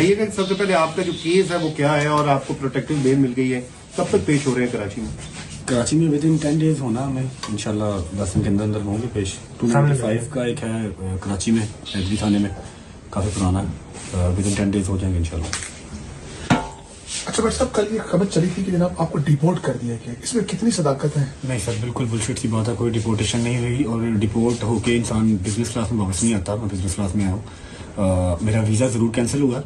بتائیے کہ سب سے پہلے آپ کا جو کیس ہے وہ کیا ہے اور آپ کو پروٹیکٹیو بیل مل گئی ہے، کب تک پیش ہو رہے ہیں کراچی میں؟ کراچی میں ود ان 10 days ہونا ہمیں انشاءاللہ 10 دن کے اندر اندر ہوں گے پیش. 295 کا ایک ہے کراچی میں ایڈری تھانے میں، کافی پرانا ہے، ود ان 10 days ہو جائیں گے انشاءاللہ. اچھا بٹ صاحب کل یہ خبر چلی تھی کہ جناب آپ کو ڈیپورٹ کر دیا گیا، اس میں کتنی صداقت ہے؟ نہیں سر، بالکل بلشٹ سی بات ہے، کوئی ڈیپورٹیشن نہیں ہوئی اور ڈیپورٹ ہو کے انسان بزنس کلاس میں واپس نہیں آتا. میں بزنس کلاس میں آیا ہوں. میرا ویزا ضرور کینسل ہوا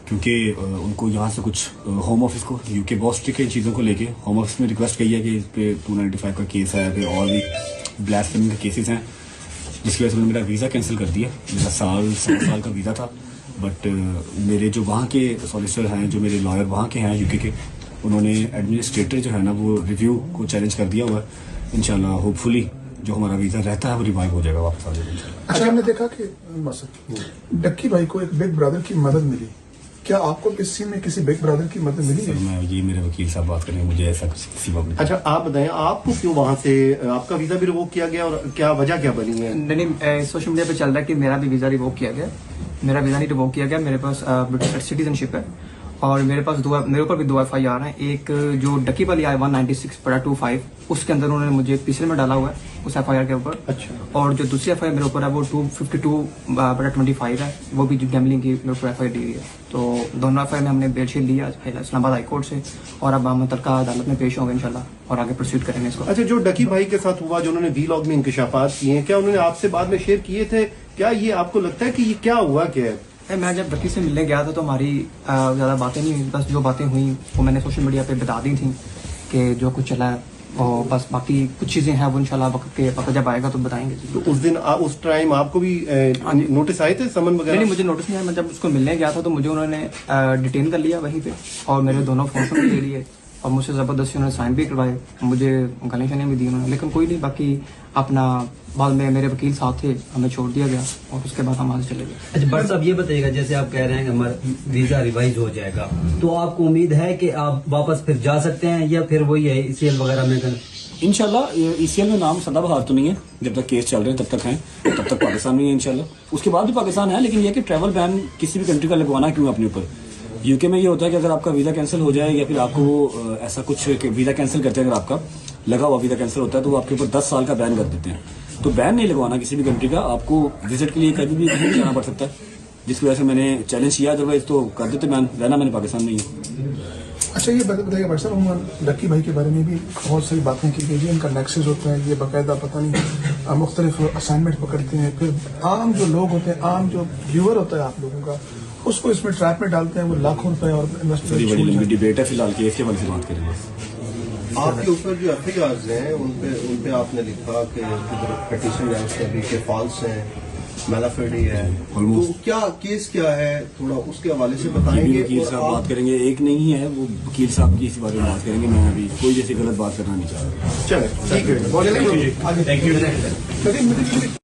کیونکہ ان کو یہاں سے کچھ ہوم آفس کو یو کے بہت اسٹرکٹ ہے ان چیزوں کو لے کے. ہوم آفس میں ریکویسٹ کی ہے کہ اس پہ 295 کا کیس ہے، پھر اور بھی بلاسفیمی کے کیسز ہیں، جس کی وجہ سے انہوں نے میرا ویزا کینسل کر دیا. میرا سال کا ویزا تھا، بٹ میرے جو وہاں کے سالیسیٹر ہیں، جو میرے لائر وہاں کے ہیں یو کے، انہوں نے ایڈمنسٹریٹر جو ہے نا وہ ریویو کو چیلنج کر دیا ہوا ہے. انشاءاللہ ہوپ فلی جو ہمارا ویزا رہتا ہے وہ ریوائیو ہو جائے گا، واپس آ جائے گا. اچھا ہم نے دیکھا کہ ڈکی بھائی کو ایک بگ برادر کی مدد ملی، کیا آپ کو اس سین میں کسی بگ برادر کی مدد ملی ہے؟ میں یہ میرے وکیل صاحب بات کریں، مجھے ایسا کسی وقت نہیں. اچھا آپ بتائیں آپ کو کیوں وہاں سے آپ کا ویزا بھی ریووک کیا گیا اور کیا وجہ کیا بنی ہے؟ نہیں، سوشل میڈیا پہ چل رہا ہے کہ میرا بھی ویزا ریووک کیا گیا. میرا ویزا نہیں ریووک کیا گیا، میرے پاس برٹش سٹیزن شپ ہے اور میرے پاس میرے اوپر بھی 2 FIR ہیں. ایک جو ڈکی والی آئی 196/25 اس کے اندر انہوں نے مجھے پیچھے میں ڈالا ہوا ہے اس FIR کے اوپر. اچھا. اور جو دوسری FIR میرے اوپر ہے وہ 252/25 ہے، وہ بھی گیملنگ کی میرے اوپر FIR دی ہوئی ہے. تو دونوں FIR میں ہم نے بیل شیل لیا اسلام آباد ہائی کورٹ سے اور اب ہم متعلقہ عدالت میں پیش ہوں گے انشاءاللہ اور آگے پروسیڈ کریں گے اس کو. اچھا جو ڈکی بھائی کے ساتھ ہوا، جو انہوں نے ویلاگ میں انکشافات کیے ہیں، کیا انہوں نے آپ سے بعد میں شیئر کیے تھے؟ کیا یہ آپ کو لگتا ہے کہ یہ کیا ہوا کیا ہے؟ میں جب ڈکی سے ملنے گیا تھا تو ہماری زیادہ باتیں نہیں ہوئی، بس جو باتیں ہوئیں وہ میں نے سوشل میڈیا پہ بتا دی تھیں کہ جو کچھ چلا ہے، اور بس باقی کچھ چیزیں ہیں وہ انشاءاللہ وقت جب آئے گا تو بتائیں گے. تو اس دن اس ٹائم آپ کو بھی نوٹس آئے تھے، سمن وغیرہ؟ نہیں، مجھے نوٹس نہیں آیا. میں جب اس کو ملنے گیا تھا تو مجھے انہوں نے ڈیٹین کر لیا وہیں پہ اور میرے دونوں فون بھی لے لیے اور مجھ سے زبردستی انہوں نے سائن بھی کروائے، مجھے گالیاں شالیاں بھی دی انہوں نے. لیکن کوئی نہیں، باقی اپنا بعد میں میرے وکیل صاحب تھے، ہمیں چھوڑ دیا گیا اور اس کے بعد ہم وہاں سے چلے گئے. اچھا بٹ صاحب یہ بتائیے گا، جیسے آپ کہہ رہے ہیں کہ ہمارا ویزا ریوائز ہو جائے گا تو آپ کو امید ہے کہ آپ واپس پھر جا سکتے ہیں یا پھر وہی ہے ECL وغیرہ میں انشاءاللہ ECL میں نام سدا بہار تو نہیں ہے، جب تک کیس چل رہے ہیں تب تک ہیں، تب تک پاکستان میں ہے انشاءاللہ. اس کے بعد بھی پاکستان ہے، لیکن یہ کہ ٹریول بین کسی بھی کنٹری کا لگوانا کیوں اپنے اوپر. UK میں یہ ہوتا ہے کہ اگر آپ کا ویزا کینسل ہو جائے یا پھر آپ کو وہ ایسا کچھ کہ ویزا کینسل کرتے ہیں، اگر آپ کا لگا ہوا ویزا کینسل ہوتا ہے تو وہ آپ کے اوپر 10 سال کا بین کر دیتے ہیں. تو بین نہیں لگوانا کسی بھی کنٹری کا، آپ کو وزٹ کے لیے کبھی بھی کہیں جانا پڑ سکتا ہے، جس کی وجہ سے میں نے چیلنج کیا. ادروائز تو کر دیتے بین، رہنا میں نے پاکستان میں ہی ہے. اچھا یہ بتائیے بٹ صاحب، ڈکی بھائی کے بارے میں بھی بہت ساری باتیں کی گئی، ان کا نیکسس ہوتا ہے، یہ باقاعدہ پتہ نہیں مختلف اسائنمنٹ پکڑتے ہیں، پھر عام جو لوگ ہوتے ہیں، عام جو ویور ہوتا ہے آپ لوگوں کا، اس کو اس میں ٹریپ میں ڈالتے ہیں، وہ لاکھوں روپے اور بڑی لمبی ڈبیٹ ہے، فی الحال کیس کے بارے سے بات کریں گے. آپ کے اوپر جو FIRs ہیں ان پہ آپ نے لکھا کہ پٹیشن ہے اس کا بھی کہ فالس ہے، میلافیڈی ہے، تو کیا کیس کیا ہے تھوڑا اس کے حوالے سے بتائیں گے. وکیل صاحب بات کریں گے، ایک نہیں ہے وہ وکیل صاحب کی اس بارے میں بات کریں گے. میں ابھی کوئی جیسی غلط بات کرنا نہیں چاہ رہا. چلیں ٹھیک ہے.